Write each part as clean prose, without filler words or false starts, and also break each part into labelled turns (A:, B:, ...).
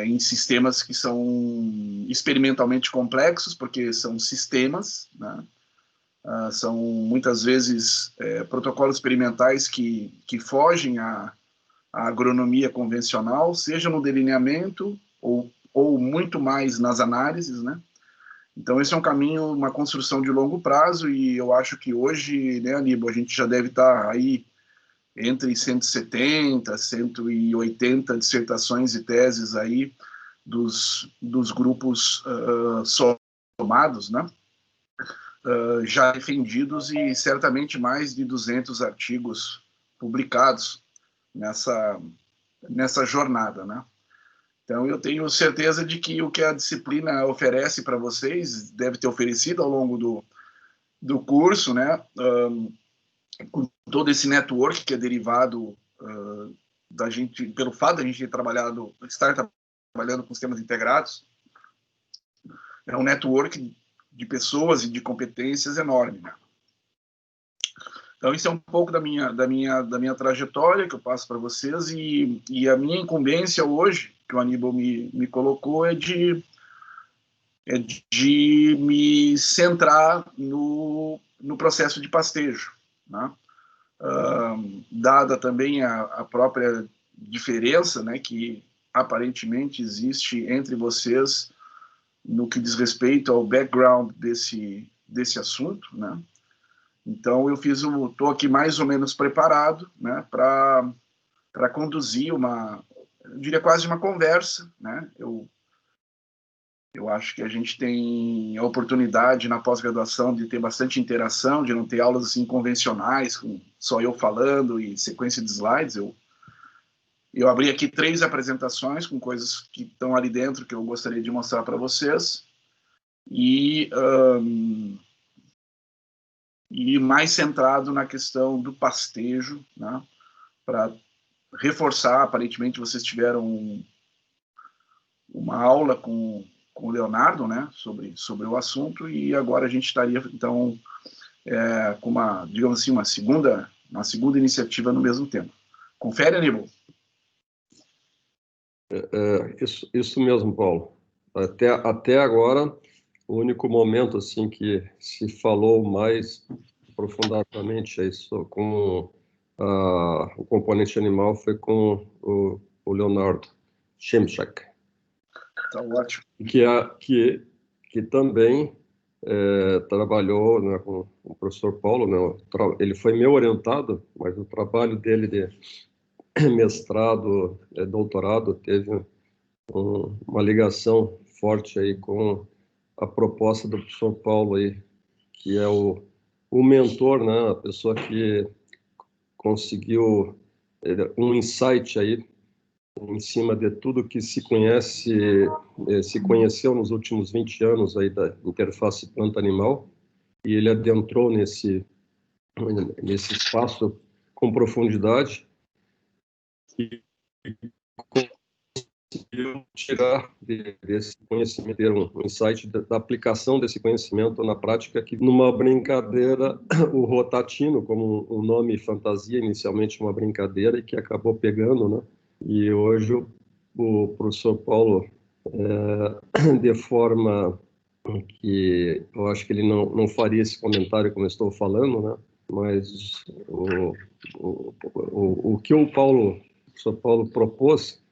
A: em sistemas que são experimentalmente complexos, porque são sistemas, né? São muitas vezes protocolos experimentais que fogem à agronomia convencional, seja no delineamento ou muito mais nas análises, né? Então esse é um caminho, uma construção de longo prazo, e eu acho que hoje, né, Aníbal, a gente já deve estar aí entre 170, 180 dissertações e teses aí dos grupos somados, né? Já defendidos, e certamente mais de 200 artigos publicados nessa jornada, né? Então, eu tenho certeza de que o que a disciplina oferece para vocês, deve ter oferecido ao longo do curso, né? Com todo esse network que é derivado da gente, pelo fato de a gente estar trabalhando com sistemas integrados, é um network de pessoas e de competências enorme, né? Então, isso é um pouco da minha trajetória que eu passo para vocês, e a minha incumbência hoje, que o Aníbal me colocou, é de me centrar no processo de pastejo, né? Dada também a própria diferença, né, que aparentemente existe entre vocês no que diz respeito ao background desse assunto, né? Então, estou aqui mais ou menos preparado, né, para conduzir eu diria quase uma conversa, né? Eu acho que a gente tem a oportunidade na pós-graduação de ter bastante interação, de não ter aulas assim convencionais, com só eu falando e sequência de slides. Eu abri aqui 3 apresentações com coisas que estão ali dentro que eu gostaria de mostrar para vocês, e mais centrado na questão do pastejo, né? Para reforçar, aparentemente vocês tiveram uma aula com o Leonardo, né, sobre o assunto, e agora a gente estaria, então, com digamos assim, uma segunda iniciativa no mesmo tema. Confere, Aníbal?
B: Isso mesmo, Paulo. Até agora, o único momento assim que se falou mais aprofundadamente isso com o componente animal foi com o Leonardo Szymczak.
A: Tá ótimo.
B: Que também trabalhou, né, com o professor Paulo, né, ele foi meu orientado, mas o trabalho dele de mestrado, doutorado, teve uma ligação forte aí com a proposta do professor Paulo aí, que é o mentor, né, a pessoa que conseguiu um insight aí em cima de tudo que se conheceu nos últimos 20 anos aí da interface planta-animal, e ele adentrou nesse espaço com profundidade e conseguiu tirar desse conhecimento, ter um insight da aplicação desse conhecimento na prática, que numa brincadeira, o Rotatino, como um nome fantasia, inicialmente uma brincadeira, e que acabou pegando, né? E hoje o professor Paulo, de forma que eu acho que ele não faria esse comentário como eu estou falando, né? Mas o que o professor Paulo propôs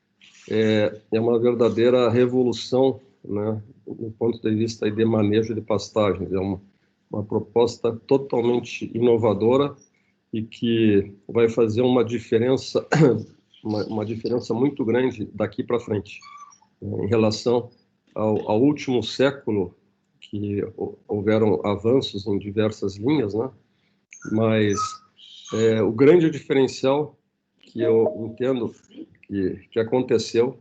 B: é uma verdadeira revolução, né, do ponto de vista de manejo de pastagens. É uma proposta totalmente inovadora e que vai fazer uma diferença muito grande daqui para frente, né, em relação ao último século, que houveram avanços em diversas linhas, né? Mas o grande diferencial que eu entendo que aconteceu,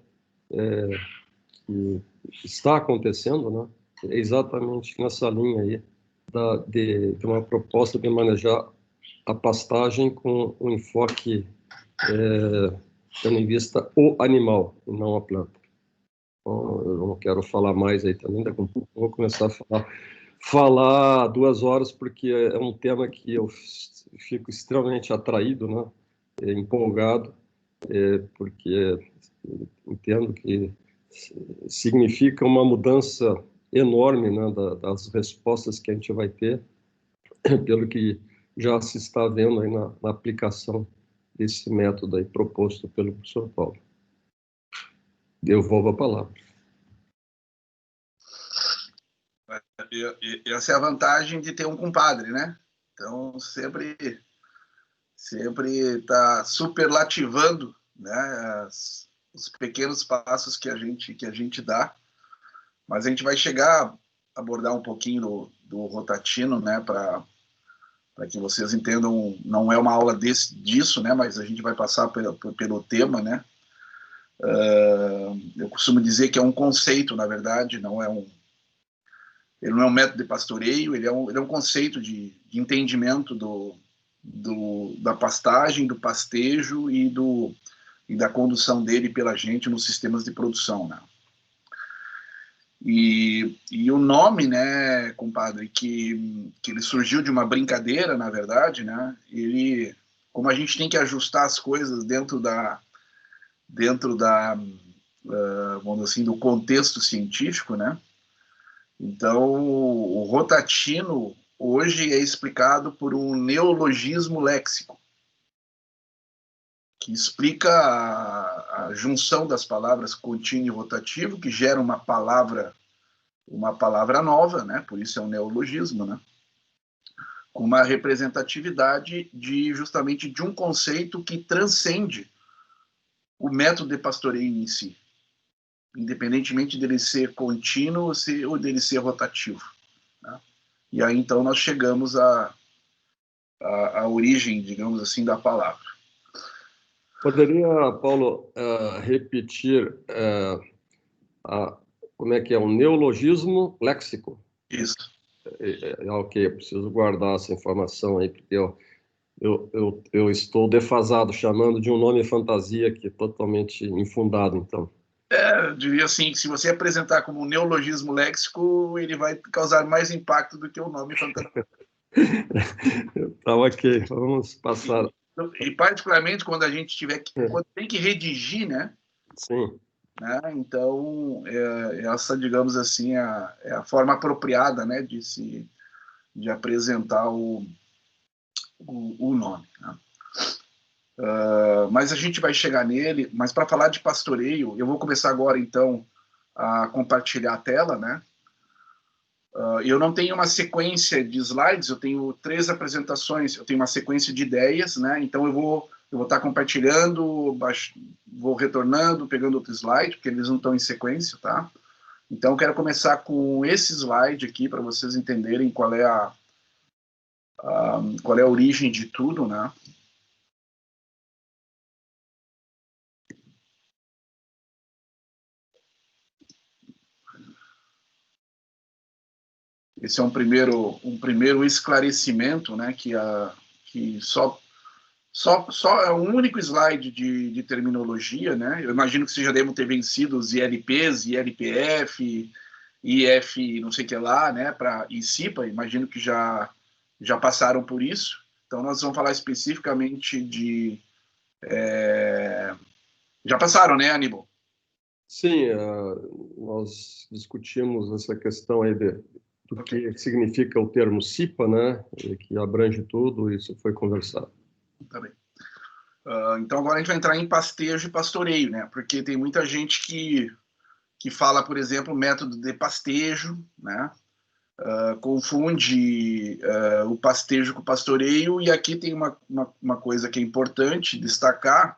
B: que está acontecendo, né, é exatamente nessa linha aí de uma proposta de manejar a pastagem com um enfoque tendo em vista o animal e não a planta. Então, eu não quero falar mais aí também, daqui a pouco eu vou começar a falar 2 horas, porque é um tema que eu fico extremamente atraído, né, empolgado, porque entendo que significa uma mudança enorme, né, das respostas que a gente vai ter, pelo que já se está vendo aí na aplicação desse método aí proposto pelo professor Paulo. Devolvo a palavra.
A: Essa é a vantagem de ter um compadre, né? Então, sempre está superlativando, né, os pequenos passos que a gente dá. Mas a gente vai chegar a abordar um pouquinho do Rotatino, né, para que vocês entendam. Não é uma aula disso, né, mas a gente vai passar pelo tema, né. Eu costumo dizer que é um conceito, na verdade, ele não é um método de pastoreio, ele é um conceito de entendimento da pastagem, do pastejo e da condução dele pela gente nos sistemas de produção, né? E o nome, né, compadre, que ele surgiu de uma brincadeira, na verdade, né? Como a gente tem que ajustar as coisas dentro da vamos dizer assim, do contexto científico, né? Então, o Rotatino hoje é explicado por um neologismo léxico, que explica a junção das palavras contínuo e rotativo, que gera uma palavra nova, né? Por isso é um neologismo, né? Com uma representatividade justamente de um conceito que transcende o método de pastoreio em si, independentemente dele ser contínuo ou dele ser rotativo, né? E aí, então, nós chegamos à origem, digamos assim, da palavra.
B: Poderia, Paulo, repetir como é que é um neologismo léxico?
A: Isso.
B: Ok, eu preciso guardar essa informação aí, porque eu estou defasado, chamando de um nome fantasia que é totalmente infundado, então.
A: Eu diria assim, se você apresentar como um neologismo léxico, ele vai causar mais impacto do que o nome fantasia.
B: Tá, ok, vamos passar.
A: E particularmente quando a gente quando tem que redigir, né?
B: Sim.
A: Né? Então, essa, digamos assim, é a forma apropriada, né, de apresentar o nome, né? Mas a gente vai chegar nele. Mas para falar de pastoreio, eu vou começar agora, então, a compartilhar a tela, né? Eu não tenho uma sequência de slides, eu tenho 3 apresentações, eu tenho uma sequência de ideias, né? Então eu vou estar compartilhando, vou retornando, pegando outro slide, porque eles não estão em sequência, tá? Então eu quero começar com esse slide aqui, para vocês entenderem qual é a origem de tudo, né? Esse é um primeiro esclarecimento, né? Que só é um único slide de terminologia, né? Eu imagino que vocês já devem ter vencido os ILPs, ILPF, IF, não sei o que lá, né? E CIPA, imagino que já passaram por isso. Então, nós vamos falar especificamente Já passaram, né, Aníbal?
B: Sim, nós discutimos essa questão aí do que significa o termo CIPA, né? Que abrange tudo, isso foi conversado.
A: Tá bem. Então, agora a gente vai entrar em pastejo e pastoreio, né? Porque tem muita gente que fala, por exemplo, método de pastejo, né? Confunde o pastejo com o pastoreio, e aqui tem uma coisa que é importante destacar,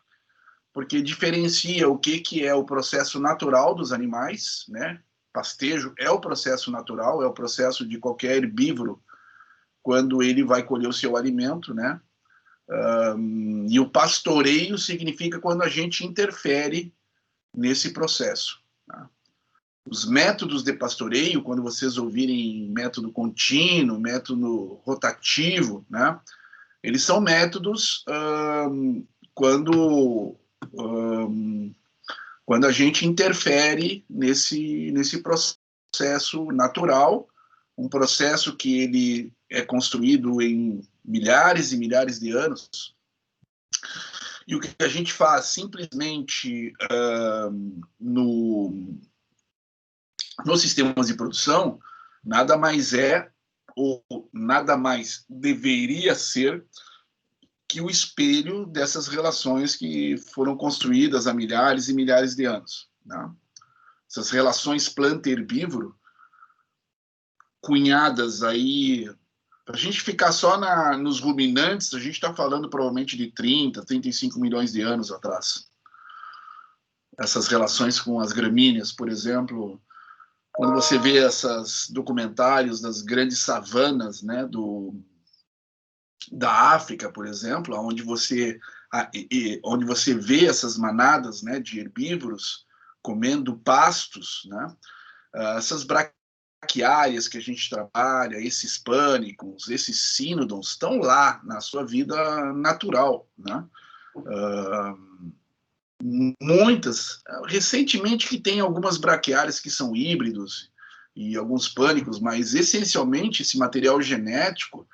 A: porque diferencia o que é o processo natural dos animais, né? Pastejo é o processo natural, é o processo de qualquer herbívoro quando ele vai colher o seu alimento, né? E o pastoreio significa quando a gente interfere nesse processo, tá? Os métodos de pastoreio, quando vocês ouvirem método contínuo, método rotativo, né? Eles são métodos quando a gente interfere nesse processo natural, um processo que ele é construído em milhares e milhares de anos, E o que a gente faz simplesmente nos sistemas de produção nada mais é, ou nada mais deveria ser, que o espelho dessas relações que foram construídas há milhares e milhares de anos, né? Essas relações planta-herbívoro, cunhadas aí, para a gente ficar só nos ruminantes, a gente está falando provavelmente de 30, 35 milhões de anos atrás. Essas relações com as gramíneas, por exemplo, quando você vê esses documentários das grandes savanas, né, da África, por exemplo, onde você vê essas manadas, né, de herbívoros comendo pastos, né, essas braquiárias que a gente trabalha, esses pânicos, esses sínodons, estão lá na sua vida natural, né? Muitas, recentemente que tem algumas braquiárias que são híbridos e alguns pânicos, mas essencialmente esse material genético,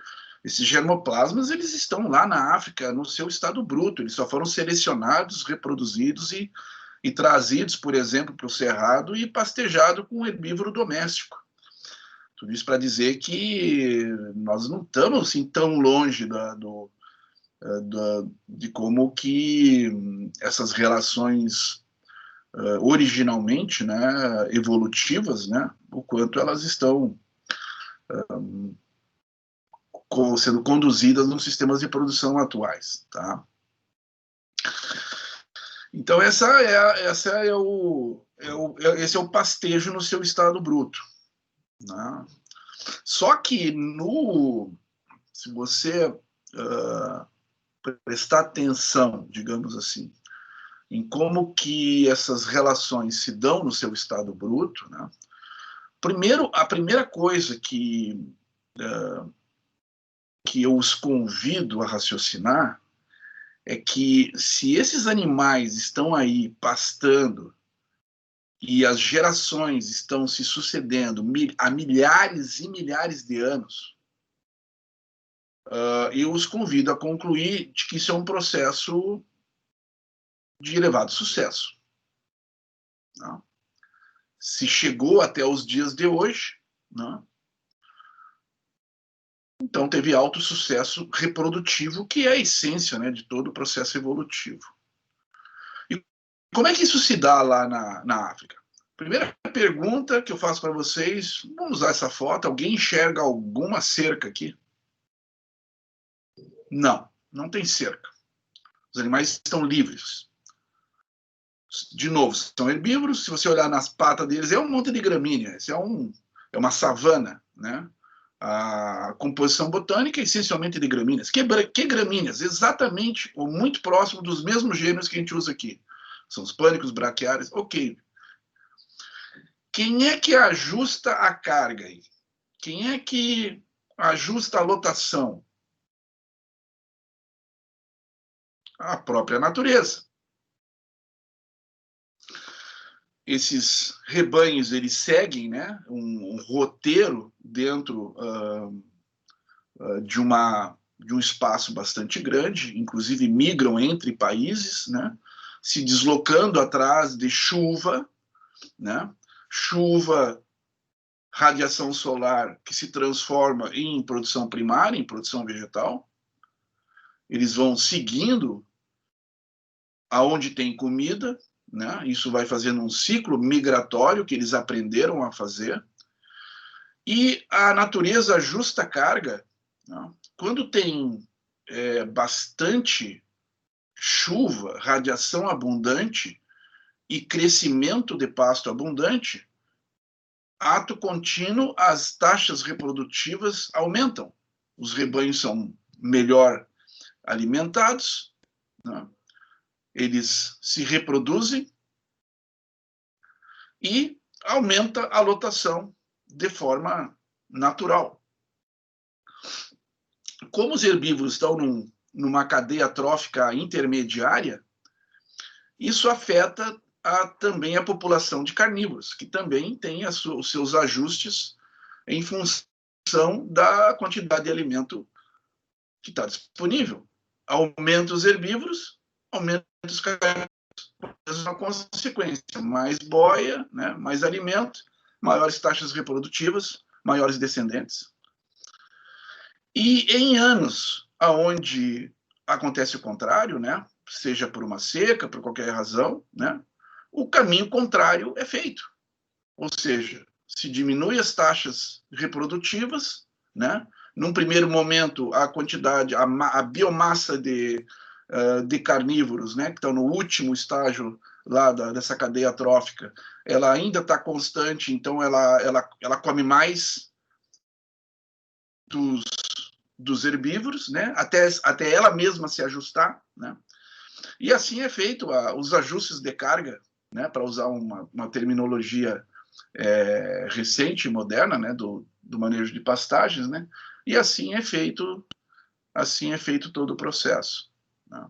A: esses germoplasmas, eles estão lá na África no seu estado bruto, eles só foram selecionados, reproduzidos e trazidos, por exemplo, para o cerrado e pastejados com um herbívoro doméstico. Tudo isso para dizer que nós não estamos assim tão longe de como que essas relações originalmente, né, evolutivas, né, o quanto elas estão sendo conduzidas nos sistemas de produção atuais, tá? Então esse é o pastejo no seu estado bruto, né? Só que se você prestar atenção, digamos assim, em como que essas relações se dão no seu estado bruto, né? A primeira coisa que eu os convido a raciocinar é que se esses animais estão aí pastando e as gerações estão se sucedendo há milhares e milhares de anos, eu os convido a concluir de que isso é um processo de elevado sucesso. Não? Se chegou até os dias de hoje, não? Então teve alto sucesso reprodutivo, que é a essência, né, de todo o processo evolutivo. E como é que isso se dá lá na África? Primeira pergunta que eu faço para vocês, vamos usar essa foto, alguém enxerga alguma cerca aqui? Não, não tem cerca. Os animais estão livres. De novo, são herbívoros, se você olhar nas patas deles, é um monte de gramínea, isso é uma savana, né? A composição botânica é essencialmente de gramíneas. Que gramíneas? Exatamente, ou muito próximo dos mesmos gêneros que a gente usa aqui. São os pânicos, braquiários, ok. Quem é que ajusta a carga aí? Quem é que ajusta a lotação? A própria natureza. Esses rebanhos, eles seguem, né, um roteiro dentro de um espaço bastante grande, inclusive migram entre países, né, se deslocando atrás de chuva, né, chuva, radiação solar que se transforma em produção primária, em produção vegetal. Eles vão seguindo aonde tem comida, né? Isso vai fazendo um ciclo migratório que eles aprenderam a fazer. E a natureza ajusta a carga, né? Quando tem bastante chuva, radiação abundante e crescimento de pasto abundante, ato contínuo, as taxas reprodutivas aumentam. Os rebanhos são melhor alimentados, né? Eles se reproduzem e aumenta a lotação de forma natural. Como os herbívoros estão numa cadeia trófica intermediária, isso afeta também a população de carnívoros, que também tem os seus ajustes em função da quantidade de alimento que está disponível. Aumenta os herbívoros, aumenta os carboidratos. Uma consequência, mais boia, né, mais alimento, maiores taxas reprodutivas, maiores descendentes. E em anos onde acontece o contrário, né, seja por uma seca, por qualquer razão, né, o caminho contrário é feito. Ou seja, se diminui as taxas reprodutivas, né, num primeiro momento a quantidade, a biomassa de carnívoros, né, que estão no último estágio lá dessa cadeia trófica, ela ainda está constante, então ela come mais dos herbívoros, né, até ela mesma se ajustar, né, e assim é feito os ajustes de carga, né, para usar uma terminologia recente e moderna, né, do manejo de pastagens, né, e assim é feito todo o processo, né.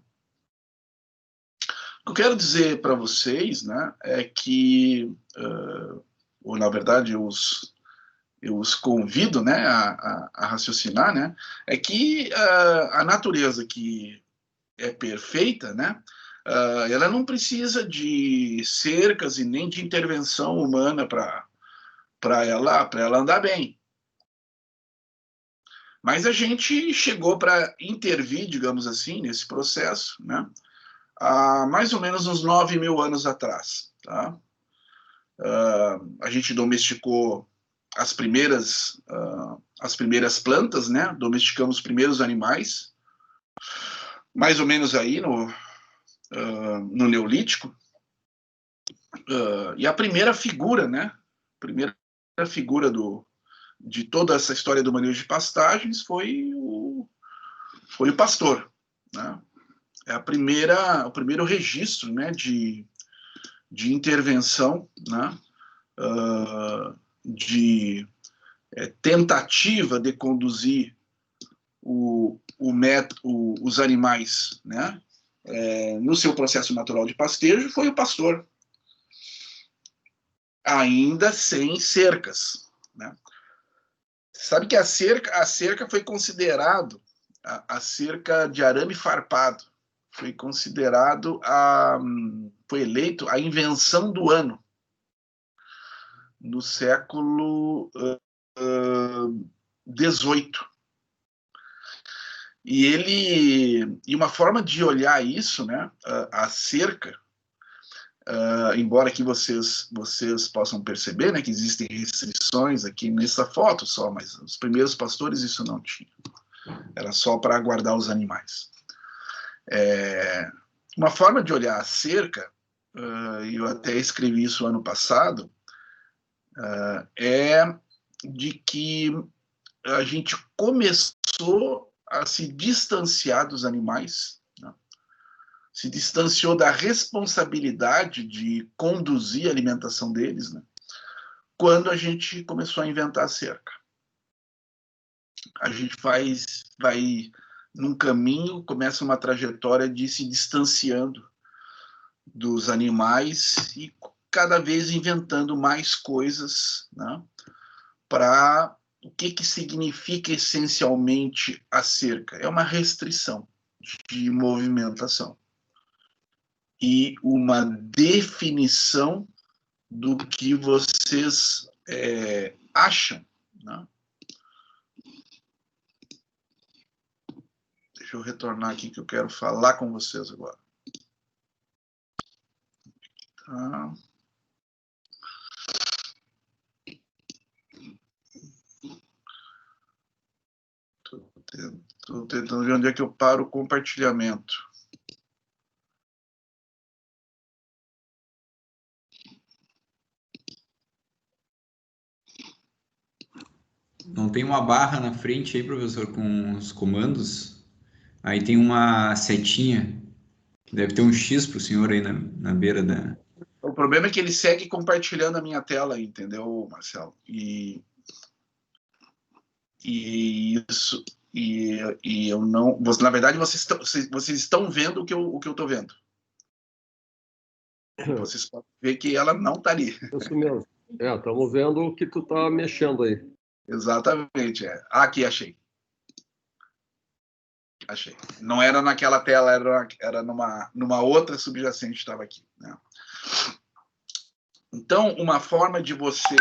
A: O que eu quero dizer para vocês, né, é que, ou na verdade eu os convido, né, a raciocinar, né, é que a natureza que é perfeita, né, ela não precisa de cercas e nem de intervenção humana para ela andar bem. Mas a gente chegou para intervir, digamos assim, nesse processo, né, há mais ou menos uns 9.000 anos atrás. Tá? A gente domesticou as primeiras plantas, né? Domesticamos os primeiros animais, mais ou menos aí no Neolítico. E a primeira figura, né? Primeira figura de toda essa história do manejo de pastagens foi o pastor, né? É o primeiro registro, né, de intervenção, né, de tentativa de conduzir os animais, né, no seu processo natural de pastejo, foi o pastor, ainda sem cercas, né. Sabe que a cerca foi considerado a cerca de arame farpado, foi eleito a invenção do ano no século XVIII. E uma forma de olhar isso, né, a cerca, embora que vocês possam perceber, né, que existem restrições aqui nessa foto só, mas os primeiros pastores isso não tinha. Era só para guardar os animais. Uma forma de olhar a cerca, eu até escrevi isso ano passado, é de que a gente começou a se distanciar dos animais, né? Se distanciou da responsabilidade de conduzir a alimentação deles, né? Quando a gente começou a inventar a cerca. A gente vai num caminho, começa uma trajetória de se distanciando dos animais e cada vez inventando mais coisas, né, para o que significa essencialmente a cerca? É uma restrição de movimentação e uma definição do que vocês acham, né? Deixa eu retornar aqui que eu quero falar com vocês agora. Tá. Estou tentando ver onde é que eu paro o compartilhamento.
C: Não tem uma barra na frente aí, professor, com os comandos? Aí tem uma setinha, que deve ter um X para o senhor aí na beira da...
A: O problema é que ele segue compartilhando a minha tela, entendeu, Marcelo? E isso... E eu não... Na verdade, vocês estão vendo o que eu estou vendo. Vocês podem ver que ela não está ali.
B: Isso mesmo. Estamos vendo o que tu está mexendo aí.
A: Exatamente. Aqui, achei. Achei. Não era naquela tela, era numa outra subjacente que estava aqui, né? Então, uma forma de você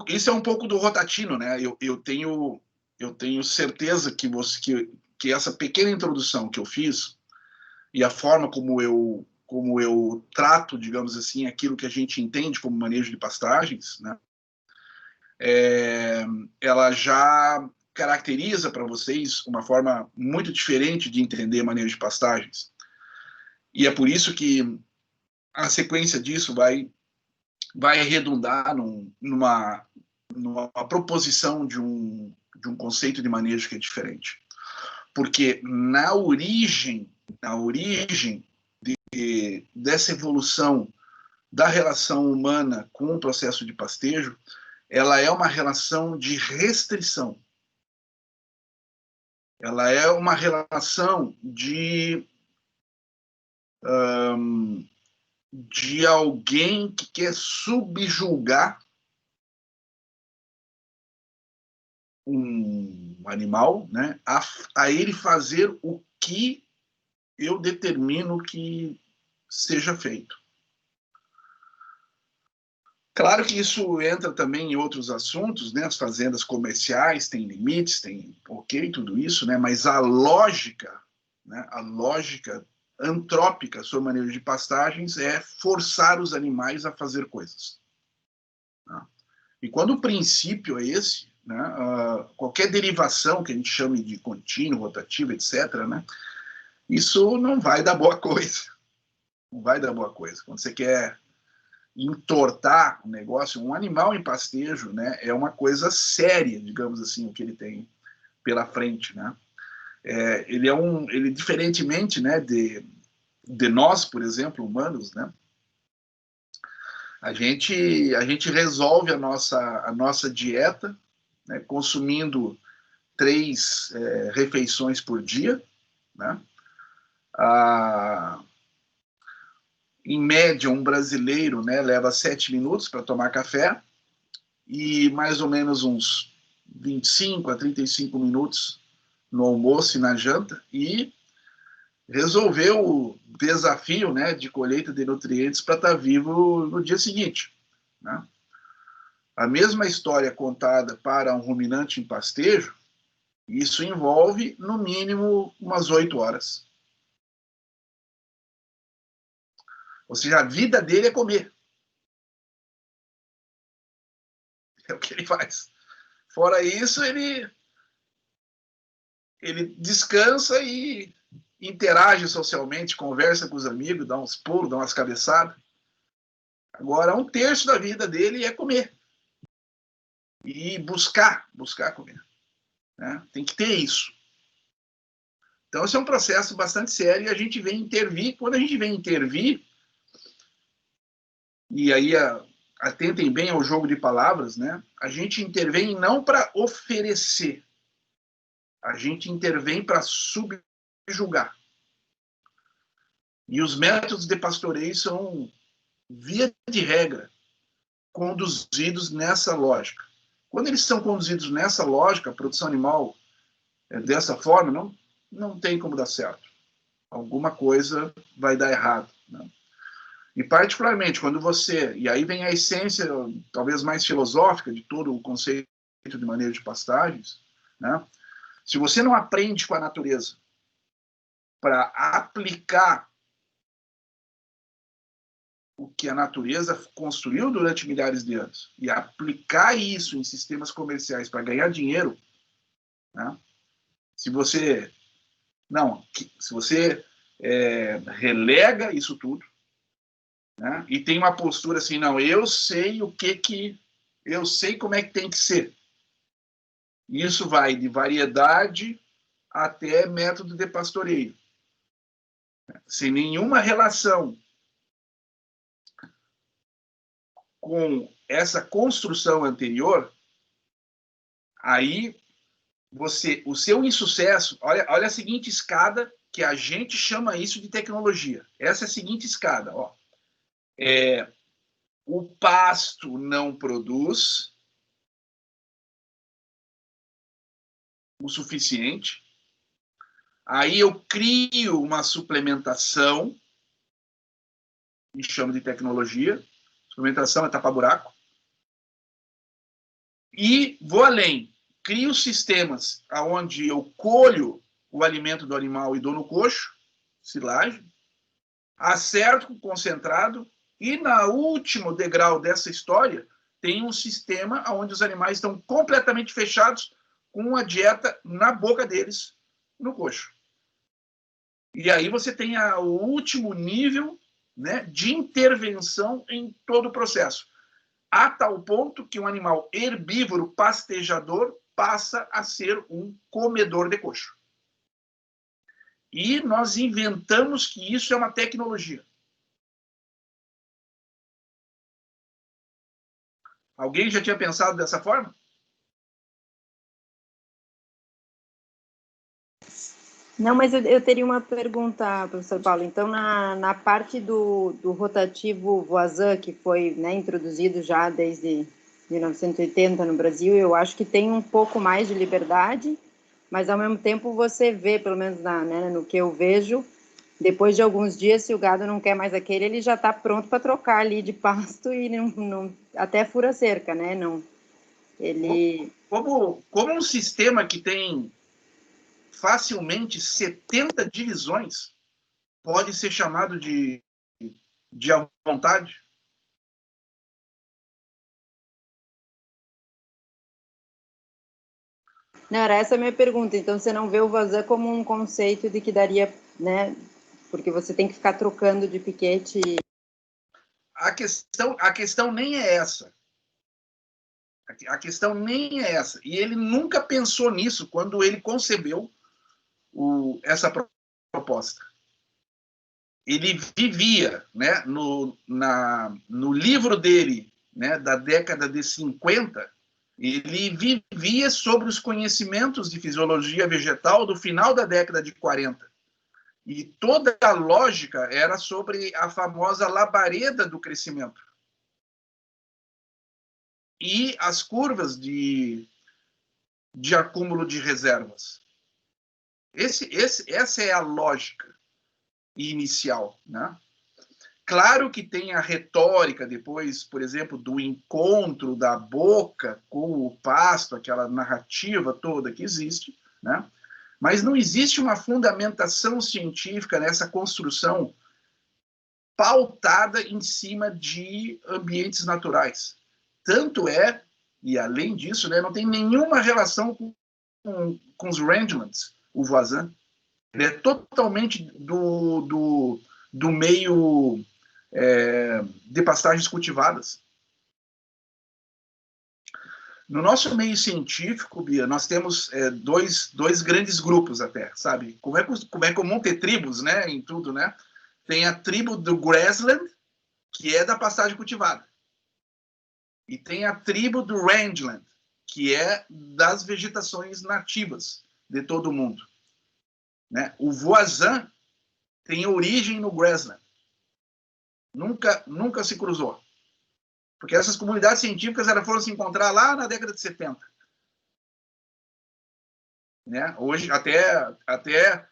A: isso é um pouco do Rotatino, né? Eu tenho certeza que essa pequena introdução que eu fiz e a forma como eu trato, digamos assim, aquilo que a gente entende como manejo de pastagens, né? Ela já caracteriza para vocês uma forma muito diferente de entender manejo de pastagens. E é por isso que a sequência disso vai redundar numa proposição de um conceito de manejo que é diferente. Porque na origem dessa evolução da relação humana com o processo de pastejo, ela é uma relação de restrição. Ela é uma relação de alguém que quer subjugar um animal, né, a ele fazer o que eu determino que seja feito. Claro que isso entra também em outros assuntos, né? As fazendas comerciais têm limites, tem tudo isso, né? Mas a lógica, né? A lógica antrópica sobre manejo de pastagens é forçar os animais a fazer coisas. Tá? E quando o princípio é esse, né? Qualquer derivação que a gente chame de contínuo, rotativo, etc., né? Isso não vai dar boa coisa. Não vai dar boa coisa. Quando você quer entortar o negócio, um animal em pastejo, né, é uma coisa séria, digamos assim, o que ele tem pela frente, né? Ele diferentemente, né, de nós, por exemplo, humanos, né? A gente resolve a nossa dieta, né, consumindo 3 refeições por dia, né? Em média, um brasileiro, né, leva 7 minutos para tomar café e mais ou menos uns 25 a 35 minutos no almoço e na janta, e resolveu o desafio, né, de colheita de nutrientes para estar vivo no dia seguinte, né? A mesma história contada para um ruminante em pastejo, isso envolve, no mínimo, umas 8 horas. Ou seja, a vida dele é comer. É o que ele faz. Fora isso, ele descansa e interage socialmente, conversa com os amigos, dá uns pulos, dá umas cabeçadas. Agora, 1/3 da vida dele é comer. E buscar comer. Né? Tem que ter isso. Então, esse é um processo bastante sério e a gente vem intervir. Quando a gente vem intervir, e aí atentem bem ao jogo de palavras, né? A gente intervém não para oferecer, a gente intervém para subjugar. E os métodos de pastoreio são, via de regra, conduzidos nessa lógica. Quando eles são conduzidos nessa lógica, a produção animal dessa forma, não tem como dar certo. Alguma coisa vai dar errado. Né? E particularmente quando você... E aí vem a essência, talvez mais filosófica, de todo o conceito de manejo de pastagens. Né? Se você não aprende com a natureza para aplicar o que a natureza construiu durante milhares de anos e aplicar isso em sistemas comerciais para ganhar dinheiro, né? Se você relega isso tudo, né? E tem uma postura assim, não, eu sei eu sei como é que tem que ser. Isso vai de variedade até método de pastoreio. Sem nenhuma relação com essa construção anterior, aí o seu insucesso, olha a seguinte escada, que a gente chama isso de tecnologia. Essa é a seguinte escada, ó. O pasto não produz, o suficiente. Aí eu crio uma suplementação, e chamo de tecnologia. Suplementação é tapa-buraco. E vou além. Crio sistemas onde eu colho o alimento do animal e dou no coxo, silagem, acerto com concentrado, e na último degrau dessa história tem um sistema onde os animais estão completamente fechados com a dieta na boca deles, no coxo. E aí você tem o último nível, né, de intervenção em todo o processo, a tal ponto que um animal herbívoro pastejador passa a ser um comedor de coxo. E nós inventamos que isso é uma tecnologia. Alguém já tinha pensado dessa forma?
D: Não, mas eu teria uma pergunta, professor Paulo. Então, na parte do rotativo Voisin, que foi, né, introduzido já desde 1980 no Brasil, eu acho que tem um pouco mais de liberdade, mas ao mesmo tempo você vê, pelo menos né, no que eu vejo, depois de alguns dias, se o gado não quer mais aquele, ele já está pronto para trocar ali de pasto e até fura a cerca, né? Não, ele...
A: Como um sistema que tem facilmente 70 divisões pode ser chamado de à vontade?
D: Não, era essa a minha pergunta. Então, você não vê o Voisin como um conceito de que daria, né? Porque você tem que ficar trocando de piquete.
A: A questão nem é essa. A questão nem é essa. E ele nunca pensou nisso quando ele concebeu essa proposta. Ele vivia, né, no livro dele, né, da década de 50, ele vivia sobre os conhecimentos de fisiologia vegetal do final da década de 40. E toda a lógica era sobre a famosa labareda do crescimento. E as curvas de acúmulo de reservas. Essa é a lógica inicial, né? Claro que tem a retórica depois, por exemplo, do encontro da boca com o pasto, aquela narrativa toda que existe, né? Mas não existe uma fundamentação científica nessa construção pautada em cima de ambientes naturais. Tanto é, e além disso, né, não tem nenhuma relação com os rangelands, o Voisin. Ele é totalmente do meio de pastagens cultivadas. No nosso meio científico, Bia, nós temos dois grandes grupos até, sabe? Como é comum ter tribos, né, em tudo, né? Tem a tribo do grassland, que é da pastagem cultivada. E tem a tribo do rangeland, que é das vegetações nativas de todo o mundo. Né? O Voisin tem origem no grassland. Nunca se cruzou. Porque essas comunidades científicas elas foram se encontrar lá na década de 70. Né? Hoje, até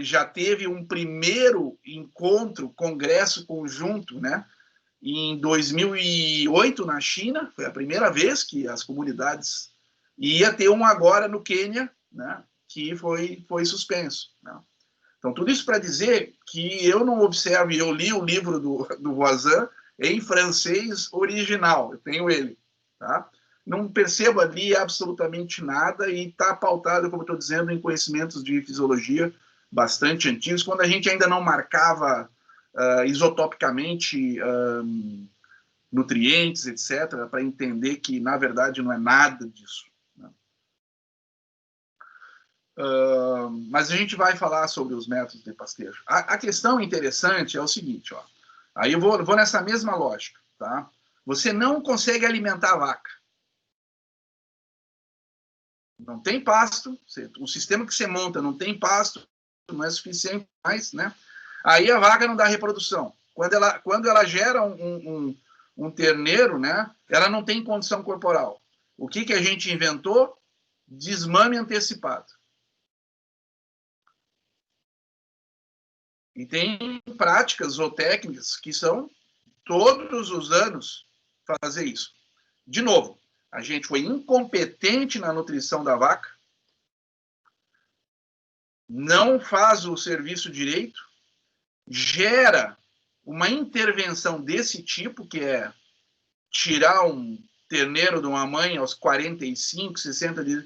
A: já teve um primeiro encontro, congresso conjunto, né? Em 2008, na China, foi a primeira vez que as comunidades... E ia ter um agora no Quênia, né? Que foi suspenso. Né? Então, tudo isso para dizer que eu não observo, eu li o livro do Voisin em francês original, eu tenho ele, tá? Não percebo ali absolutamente nada e está pautado, como eu estou dizendo, em conhecimentos de fisiologia bastante antigos, quando a gente ainda não marcava isotopicamente nutrientes, etc., para entender que, na verdade, não é nada disso. Né? Mas a gente vai falar sobre os métodos de pastejo. A questão interessante é o seguinte, ó. Aí eu vou nessa mesma lógica, tá? Você não consegue alimentar a vaca. Não tem pasto, o sistema que você monta não tem pasto, não é suficiente mais, né? Aí a vaca não dá reprodução. Quando ela gera um terneiro, né? Ela não tem condição corporal. O que a gente inventou? desmame antecipado. E tem práticas ou técnicas que são todos os anos fazer isso. De novo, a gente foi incompetente na nutrição da vaca, não faz o serviço direito, gera uma intervenção desse tipo, que é tirar um terneiro de uma mãe aos 45, 60 dias.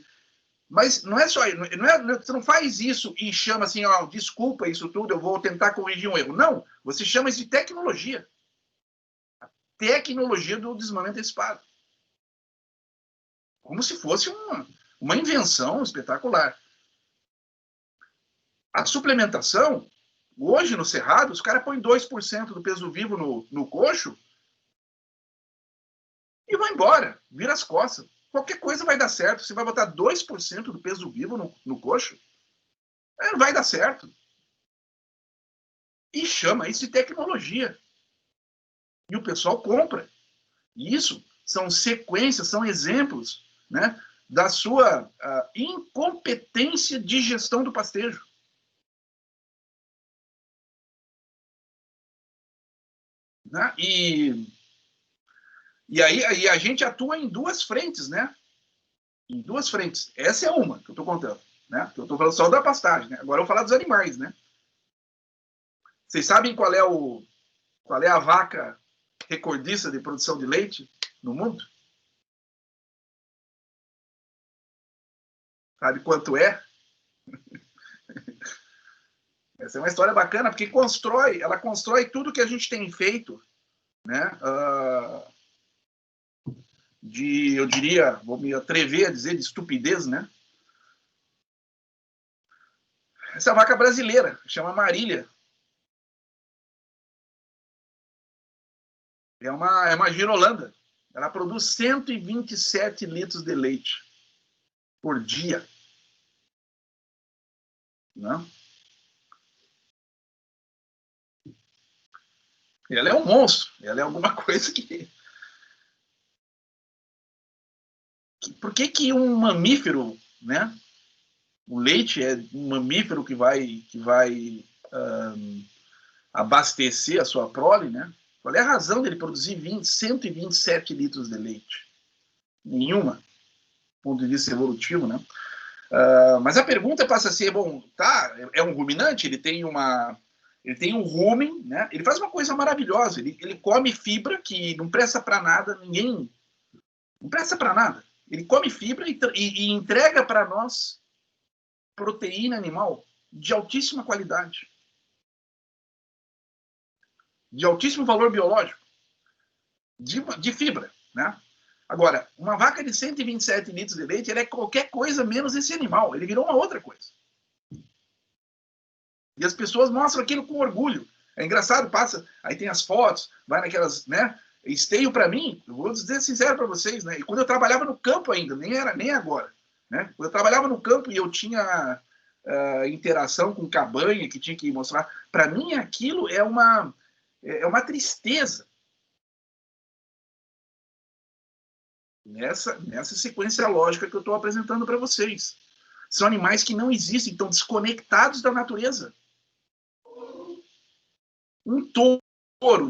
A: Mas não é só, você não faz isso e chama assim, ó, desculpa isso tudo, eu vou tentar corrigir um erro. Não, você chama isso de tecnologia. A tecnologia do desmame antecipado. Como se fosse uma invenção espetacular. A suplementação, hoje no Cerrado, os caras põem 2% do peso vivo no coxo e vão embora, vira as costas. Qualquer coisa vai dar certo. Você vai botar 2% do peso vivo no coxo, não vai dar certo. E chama isso de tecnologia. E o pessoal compra. E isso são sequências, são exemplos, né, da sua incompetência de gestão do pastejo. Né? E aí a gente atua em duas frentes, né? Em duas frentes. Essa é uma que eu estou contando, né? Eu estou falando só da pastagem, né? Agora eu vou falar dos animais, né? Vocês sabem qual é a vaca recordista de produção de leite no mundo? Sabe quanto é? Essa é uma história bacana, porque ela constrói tudo que a gente tem feito, né? Eu diria, vou me atrever a dizer, de estupidez, né? Essa vaca brasileira, chama Marília. É uma girolanda. Ela produz 127 litros de leite por dia. Não? Ela é um monstro. Ela é alguma coisa que... Por que um mamífero, né? O leite é um mamífero que vai abastecer a sua prole, né? Qual é a razão dele produzir 127 litros de leite? Nenhuma, do ponto de vista evolutivo, né? Mas a pergunta passa a ser, bom, tá, é um ruminante, ele tem um rumen, né? Ele faz uma coisa maravilhosa, ele come fibra que não presta para nada, não presta para nada. Ele come fibra e entrega para nós proteína animal de altíssima qualidade, de altíssimo valor biológico, de fibra, né? Agora, uma vaca de 127 litros de leite, ela é qualquer coisa menos esse animal. Ele virou uma outra coisa. E as pessoas mostram aquilo com orgulho. É engraçado, passa, aí tem as fotos, vai naquelas, né? Esteio para mim, eu vou dizer sincero para vocês, né? E quando eu trabalhava no campo ainda, nem agora, né? Quando eu trabalhava no campo e eu tinha interação com cabanha, que tinha que mostrar, para mim aquilo é uma tristeza. Nessa sequência lógica que eu estou apresentando para vocês. São animais que não existem, estão desconectados da natureza. Um touro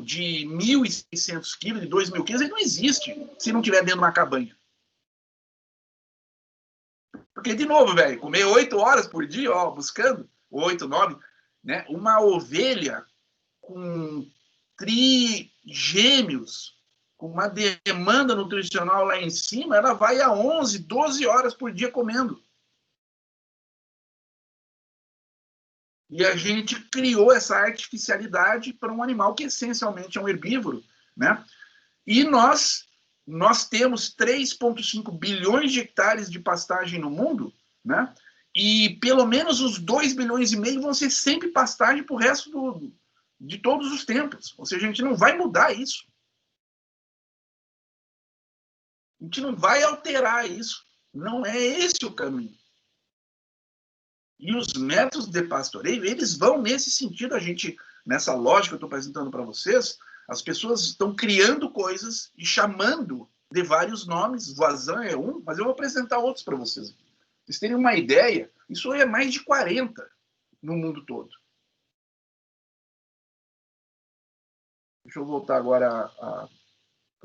A: de 1.600 quilos, de 2.000 quilos, ele não existe se não estiver dentro de uma cabanha. Porque, de novo, velho, comer 8 horas por dia, ó, buscando, 8, 9, né? Uma ovelha com trigêmeos, com uma demanda nutricional lá em cima, ela vai a 11, 12 horas por dia comendo. E a gente criou essa artificialidade para um animal que essencialmente é um herbívoro, né? E nós temos 3,5 bilhões de hectares de pastagem no mundo, né? E pelo menos os 2,5 bilhões vão ser sempre pastagem para o resto de todos os tempos. Ou seja, a gente não vai mudar isso. A gente não vai alterar isso. Não é esse o caminho. E os métodos de pastoreio, eles vão nesse sentido. Nessa lógica que eu estou apresentando para vocês, as pessoas estão criando coisas e chamando de vários nomes. Voisin é um, mas eu vou apresentar outros para vocês. Vocês terem uma ideia, isso é mais de 40 no mundo todo. Deixa eu voltar agora a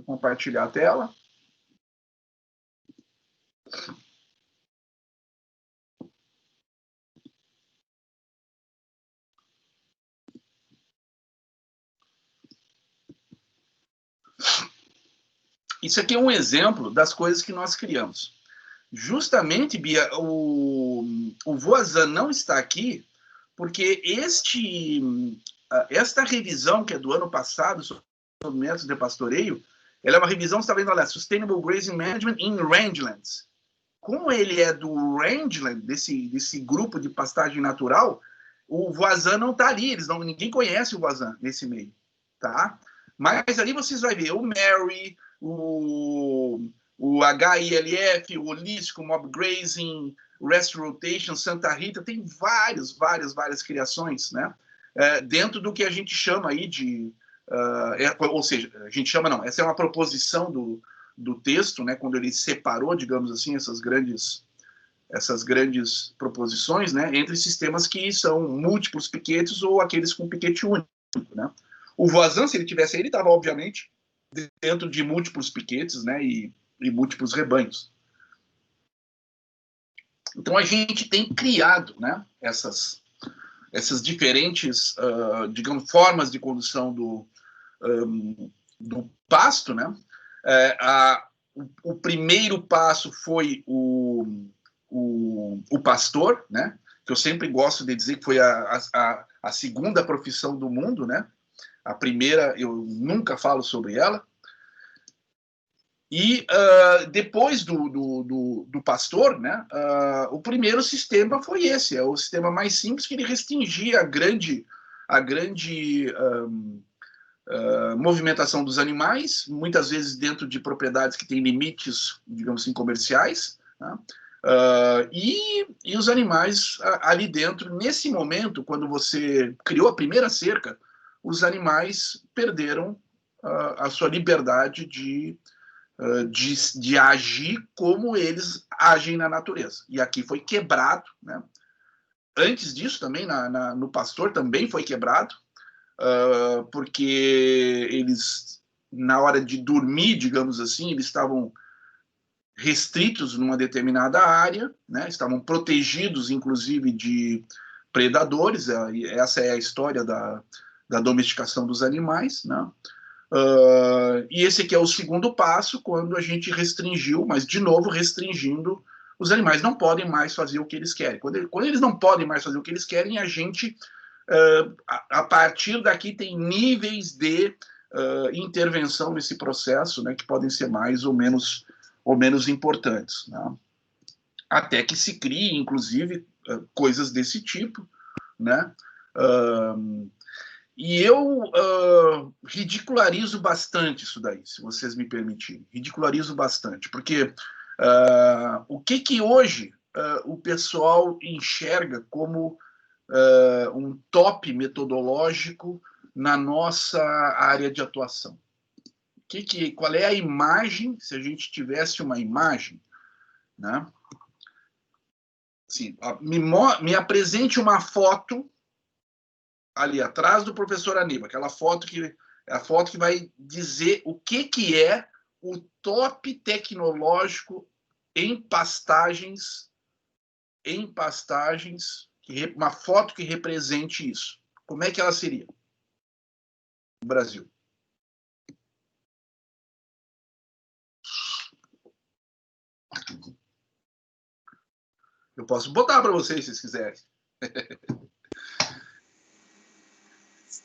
A: compartilhar a tela. Isso aqui é um exemplo das coisas que nós criamos. Justamente, Bia, o Voisin não está aqui porque esta revisão, que é do ano passado, sobre métodos de pastoreio, ela é uma revisão, você está vendo, olha, Sustainable Grazing Management in Rangelands. Como ele é do Rangeland, desse grupo de pastagem natural, o Voisin não está ali, ninguém conhece o Voisin nesse meio, tá? Mas ali vocês vão ver o Mary, o HILF, o Holístico, Mob Grazing, Rest Rotation, Santa Rita, tem várias criações, né? Dentro do que a gente chama aí de... ou seja, a gente chama não, essa é uma proposição do texto, né? Quando ele separou, digamos assim, essas grandes proposições, né? Entre sistemas que são múltiplos piquetes ou aqueles com piquete único, né? O Voisin, se ele tivesse aí, ele estava, obviamente, dentro de múltiplos piquetes, né, e múltiplos rebanhos. Então, a gente tem criado, né, essas diferentes, digamos, formas de condução do pasto, né. O primeiro passo foi o pastor, né, que eu sempre gosto de dizer que foi a segunda profissão do mundo, né. A primeira, eu nunca falo sobre ela. E depois do pastor, né, o primeiro sistema foi esse, é o sistema mais simples, que ele restringia a grande movimentação dos animais, muitas vezes dentro de propriedades que têm limites, digamos assim, comerciais, né, e os animais ali dentro, nesse momento, quando você criou a primeira cerca, os animais perderam a sua liberdade de agir como eles agem na natureza. E aqui foi quebrado, né? Antes disso, também, no pastor, também foi quebrado, porque eles, na hora de dormir, digamos assim, eles estavam restritos numa determinada área, né? Estavam protegidos, inclusive, de predadores. Essa é a história da domesticação dos animais, né? E esse aqui é o segundo passo, quando a gente restringiu, mas de novo restringindo, os animais não podem mais fazer o que eles querem. Quando eles não podem mais fazer o que eles querem, a gente, a partir daqui, tem níveis de intervenção nesse processo, né, que podem ser mais ou menos importantes, né? Até que se crie, inclusive, coisas desse tipo, né? E eu ridicularizo bastante isso daí, se vocês me permitirem. Ridicularizo bastante, porque o que hoje o pessoal enxerga como um top metodológico na nossa área de atuação? Qual é a imagem, se a gente tivesse uma imagem, né? Assim, me apresente uma foto ali atrás do professor Aníbal, aquela foto que é a foto que vai dizer o que é o top tecnológico em pastagens, uma foto que represente isso. Como é que ela seria no Brasil? Eu posso botar para vocês, se vocês quiserem.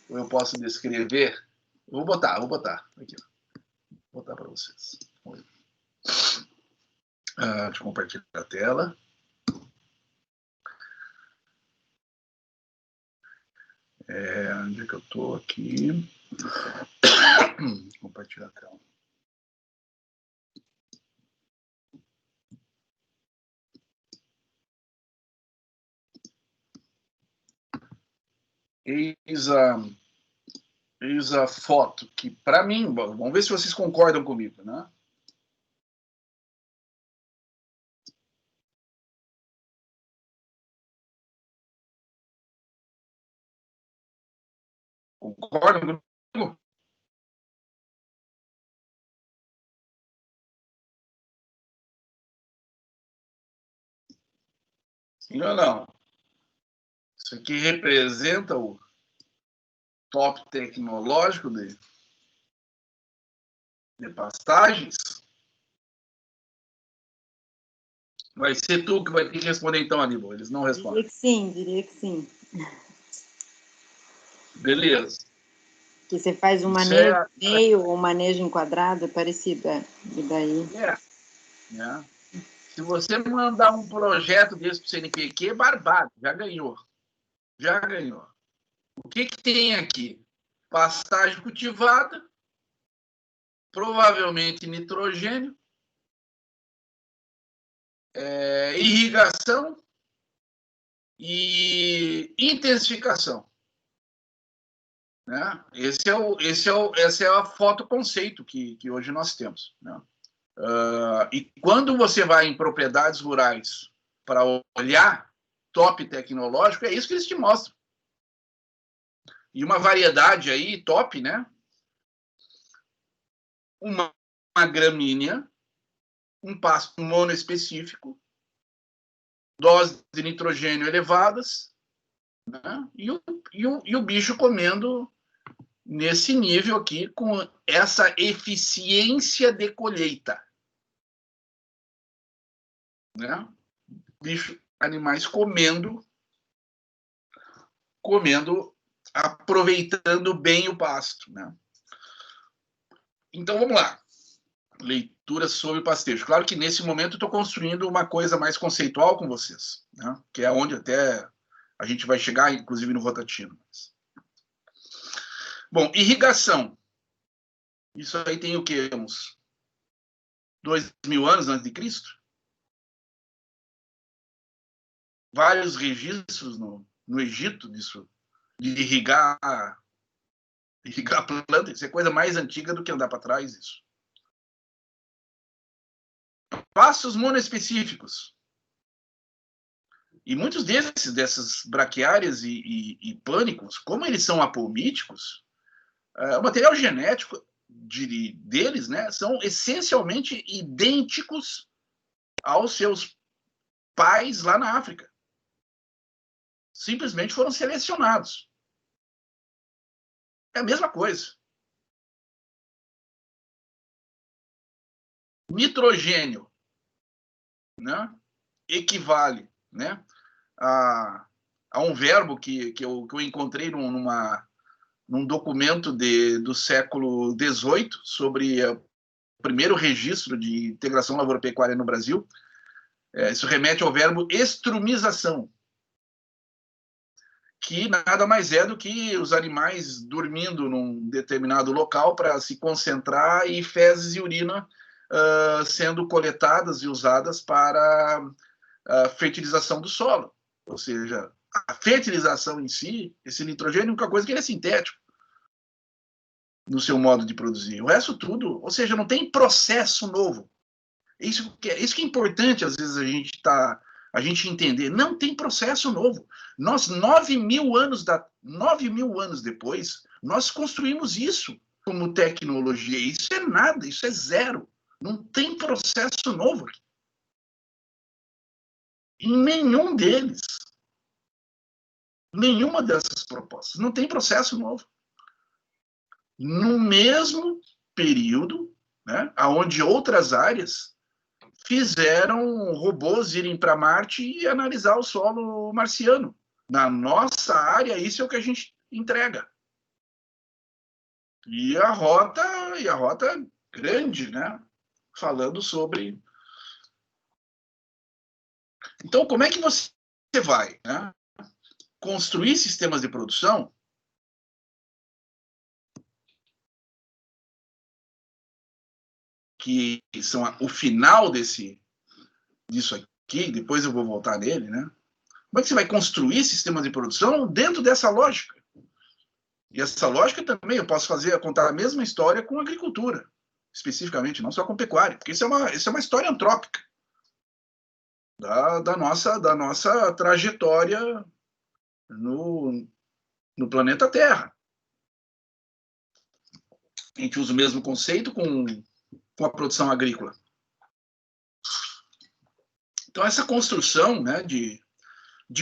A: Ou eu posso descrever. Vou botar. Aqui, ó. Vou botar para vocês. Deixa eu compartilhar a tela. Onde é que eu estou aqui? Compartilhar a tela. Eis a foto, que para mim, vamos ver se vocês concordam comigo, né? Concorda comigo? Sim ou não? Isso aqui representa o top tecnológico de pastagens. Vai ser tu que vai ter que responder então, Aníbal. Eles não respondem.
D: Diria que sim.
A: Beleza.
D: Que você faz um manejo meio ou um manejo enquadrado, é parecido, E daí...
A: Né? Se você mandar um projeto desse para o CNPq, é barbado, já ganhou. Já ganhou. O que tem aqui? Pastagem cultivada, provavelmente nitrogênio, irrigação e intensificação. Né? Essa é a foto conceito que hoje nós temos. Né? E quando você vai em propriedades rurais para olhar top tecnológico, é isso que eles te mostram. E uma variedade aí top, né? Uma gramínea, um pasto monoespecífico, doses de nitrogênio elevadas, né? E o bicho comendo nesse nível aqui, com essa eficiência de colheita. Né? Bicho, animais comendo, aproveitando bem o pasto. Né? Então, vamos lá. Leitura sobre pastejo. Claro que nesse momento eu estou construindo uma coisa mais conceitual com vocês, né? Que é onde até a gente vai chegar, inclusive no rotativo. Bom, irrigação. Isso aí tem o quê? Uns 2.000 anos antes de Cristo? Vários registros no Egito disso, de irrigar a planta. Isso é coisa mais antiga do que andar para trás, isso. Pastos monoespecíficos. E muitos dessas braquiárias e pânicos, como eles são apomíticos, o material genético deles, né, são essencialmente idênticos aos seus pais lá na África. Simplesmente foram selecionados. É a mesma coisa. Nitrogênio, né, equivale, né, a um verbo que eu encontrei num documento do século XVIII sobre o primeiro registro de integração lavoura-pecuária no Brasil. Isso remete ao verbo estrumização, que nada mais é do que os animais dormindo num determinado local para se concentrar e fezes e urina sendo coletadas e usadas para a fertilização do solo. Ou seja, a fertilização em si, esse nitrogênio, a única coisa que ele é sintético no seu modo de produzir. O resto tudo, ou seja, não tem processo novo. Isso que é importante, às vezes, a gente entender. Não tem processo novo. Nós, 9.000 anos depois, nós construímos isso como tecnologia. Isso é nada, isso é zero. Não tem processo novo aqui. Em nenhum deles. Nenhuma dessas propostas. Não tem processo novo. No mesmo período, né, onde outras áreas fizeram robôs irem para Marte e analisar o solo marciano. Na nossa área, isso é o que a gente entrega. E a rota grande, né, falando sobre... Então, como é que você vai, né, construir sistemas de produção que são o final disso aqui, depois eu vou voltar nele, né? Como é que você vai construir sistemas de produção dentro dessa lógica? E essa lógica também eu posso contar a mesma história com agricultura, especificamente, não só com pecuária, porque isso é uma história antrópica da nossa trajetória no planeta Terra. A gente usa o mesmo conceito com a produção agrícola. Então, essa construção, né, de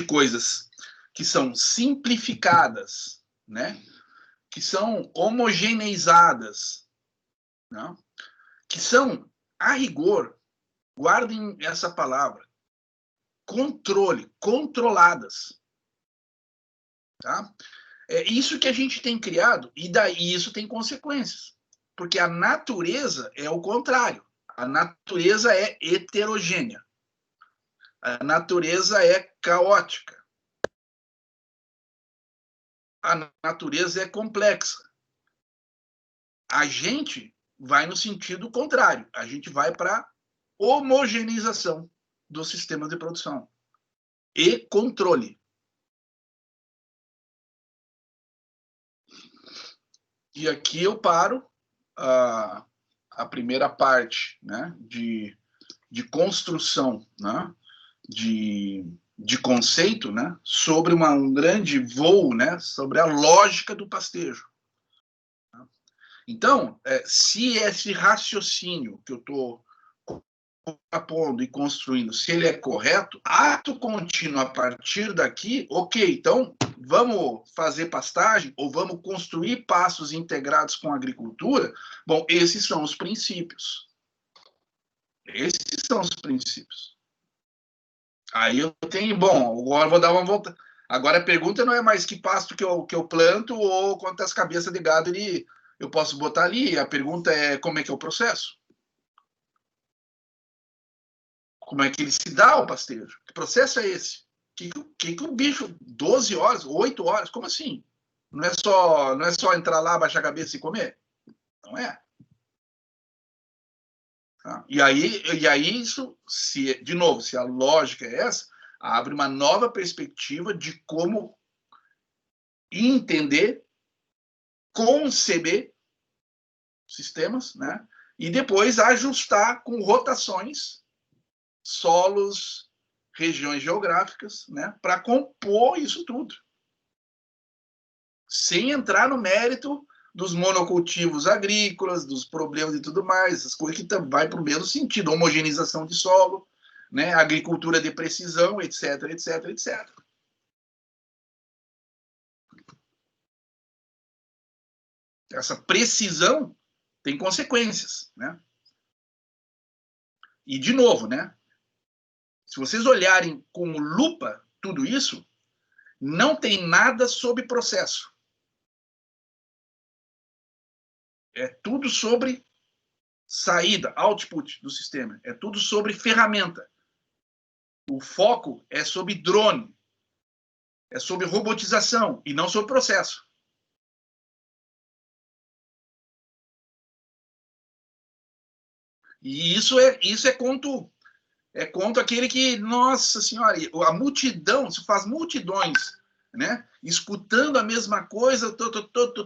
A: coisas que são simplificadas, né, que são homogeneizadas, né, que são, a rigor, guardem essa palavra, controladas. Tá? É isso que a gente tem criado, e daí isso tem consequências. Porque a natureza é o contrário. A natureza é heterogênea. A natureza é caótica. A natureza é complexa. A gente vai no sentido contrário. A gente vai para a homogeneização dos sistemas de produção e controle. E aqui eu paro a primeira parte, né, de construção, né, de conceito, né, sobre um grande voo, né, sobre a lógica do pastejo. Então, se esse raciocínio que eu estou apondo e construindo, se ele é correto, ato contínuo a partir daqui, ok, então vamos fazer pastagem ou vamos construir pastos integrados com a agricultura? Bom, esses são os princípios. Esses são os princípios. Aí eu tenho, bom, agora vou dar uma volta. Agora a pergunta não é mais que pasto que eu planto ou quantas cabeças de gado eu posso botar ali. A pergunta é como é que é o processo. Como é que ele se dá ao pastejo? Que processo é esse? Que o bicho, 12 horas, 8 horas, como assim? Não é só entrar lá, baixar a cabeça e comer? Não é. Tá? E aí isso, de novo, se a lógica é essa, abre uma nova perspectiva de como entender, conceber sistemas, né? E depois ajustar com rotações, solos, regiões geográficas, né, para compor isso tudo. Sem entrar no mérito dos monocultivos agrícolas, dos problemas e tudo mais, essas coisas que vai para o mesmo sentido, homogeneização de solo, né, agricultura de precisão, etc, etc, etc. Essa precisão tem consequências, né? E, de novo, né, se vocês olharem com lupa tudo isso, não tem nada sobre processo. É tudo sobre saída, output do sistema. É tudo sobre ferramenta. O foco é sobre drone. É sobre robotização e não sobre processo. E isso é conto aquele que, nossa senhora, a multidão, se faz multidões, né, escutando a mesma coisa,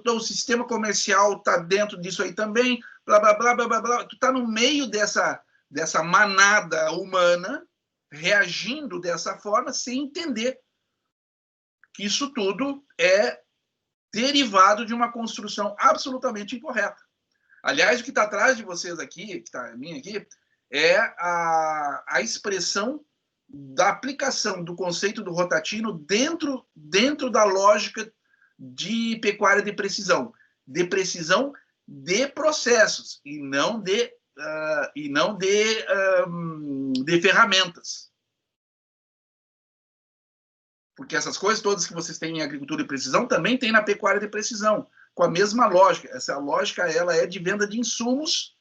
A: o sistema comercial está dentro disso aí também, blá, blá, blá, blá, blá, blá. Tu está no meio dessa manada humana, reagindo dessa forma, sem entender que isso tudo é derivado de uma construção absolutamente incorreta. Aliás, o que está atrás de vocês aqui, que está a minha aqui, é a expressão da aplicação do conceito do rotativo dentro da lógica de pecuária de precisão de processos e não de ferramentas. Porque essas coisas todas que vocês têm em agricultura de precisão também tem na pecuária de precisão, com a mesma lógica. Essa lógica ela é de venda de insumos,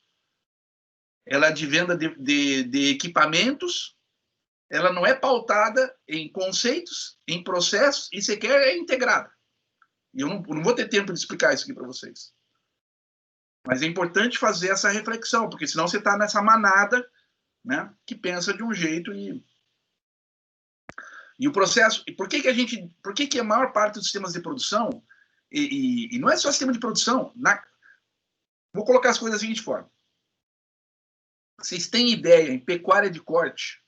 A: ela é de venda de equipamentos, ela não é pautada em conceitos, em processos, e sequer é integrada. E eu não vou ter tempo de explicar isso aqui para vocês. Mas é importante fazer essa reflexão, porque senão você está nessa manada, né, que pensa de um jeito e o processo... E por que a maior parte dos sistemas de produção, e não é só sistema de produção, vou colocar as coisas da seguinte forma. Vocês têm ideia, em pecuária de corte,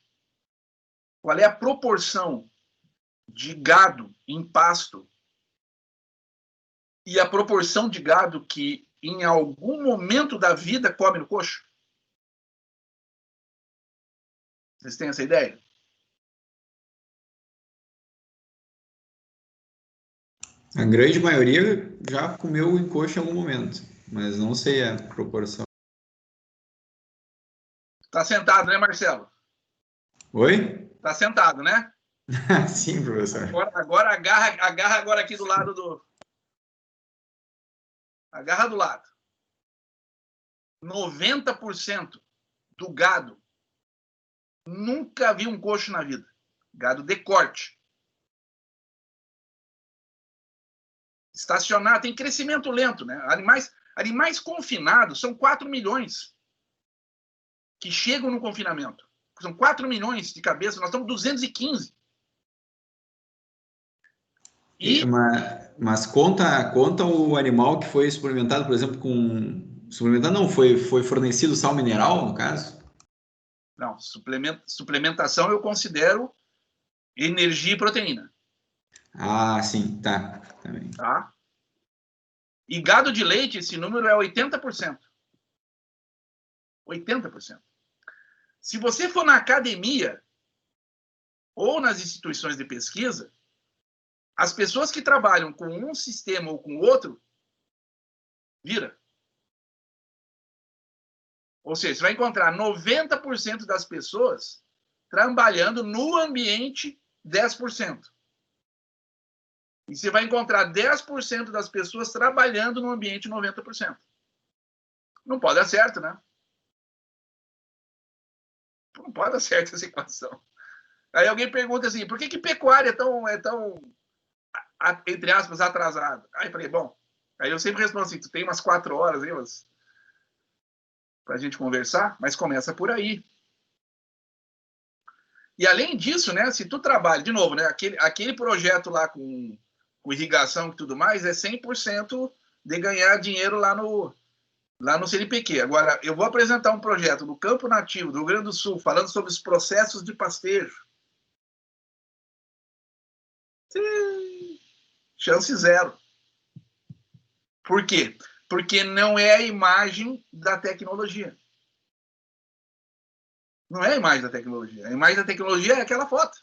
A: qual é a proporção de gado em pasto e a proporção de gado que em algum momento da vida, come no coxo? Vocês têm essa ideia?
C: A grande maioria já comeu em coxo em algum momento, mas não sei a proporção.
A: Tá sentado, né, Marcelo?
C: Oi?
A: Tá sentado, né?
C: Sim, professor.
A: Agora agarra agora aqui do lado do... Agarra do lado. 90% do gado nunca viu um coxo na vida. Gado de corte. Estacionado, tem crescimento lento, né? Animais confinados são 4 milhões que chegam no confinamento. São 4 milhões de cabeças, nós estamos 215.
C: Mas conta o animal que foi suplementado, por exemplo, com... Suplementado não, foi fornecido sal mineral, no caso?
A: Não, suplementação eu considero energia e proteína.
C: Ah, sim, tá. Também.
A: Tá? E gado de leite, esse número é 80%. 80%. Se você for na academia ou nas instituições de pesquisa, as pessoas que trabalham com um sistema ou com o outro, vira. Ou seja, você vai encontrar 90% das pessoas trabalhando no ambiente 10%. E você vai encontrar 10% das pessoas trabalhando no ambiente 90%. Não pode dar certo, né? Não pode dar certo essa equação. Aí alguém pergunta assim, por que pecuária é tão entre aspas, atrasada? Aí eu falei, bom, aí eu sempre respondo assim, tu tem umas 4 horas aí, pra gente conversar, mas começa por aí. E além disso, né, se tu trabalha, de novo, né, aquele projeto lá com irrigação e tudo mais, é 100% de ganhar dinheiro lá no CNPq. Agora, eu vou apresentar um projeto no Campo Nativo do Rio Grande do Sul, falando sobre os processos de pastejo. Chance zero. Por quê? Porque não é a imagem da tecnologia. Não é a imagem da tecnologia. A imagem da tecnologia é aquela foto.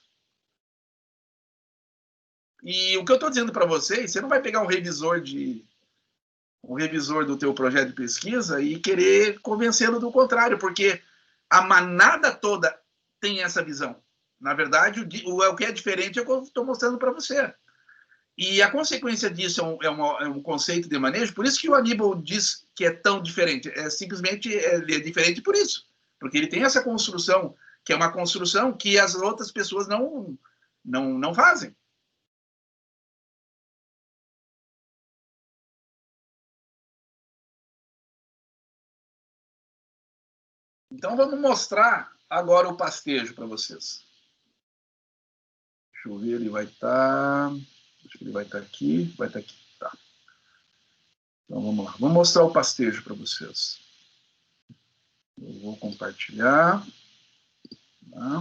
A: E o que eu estou dizendo para vocês, você não vai pegar um revisor do teu projeto de pesquisa e querer convencê-lo do contrário, porque a manada toda tem essa visão. Na verdade, o que é diferente é o que eu estou mostrando para você. E a consequência disso é um conceito de manejo, por isso que o Aníbal diz que é tão diferente. Simplesmente ele é diferente por isso. Porque ele tem essa construção, que é uma construção que as outras pessoas não fazem. Então vamos mostrar agora o pastejo para vocês. Deixa eu ver, ele vai estar... Acho que ele vai estar aqui. Vai estar aqui, tá. Então vamos lá. Vamos mostrar o pastejo para vocês. Eu vou compartilhar. Tá.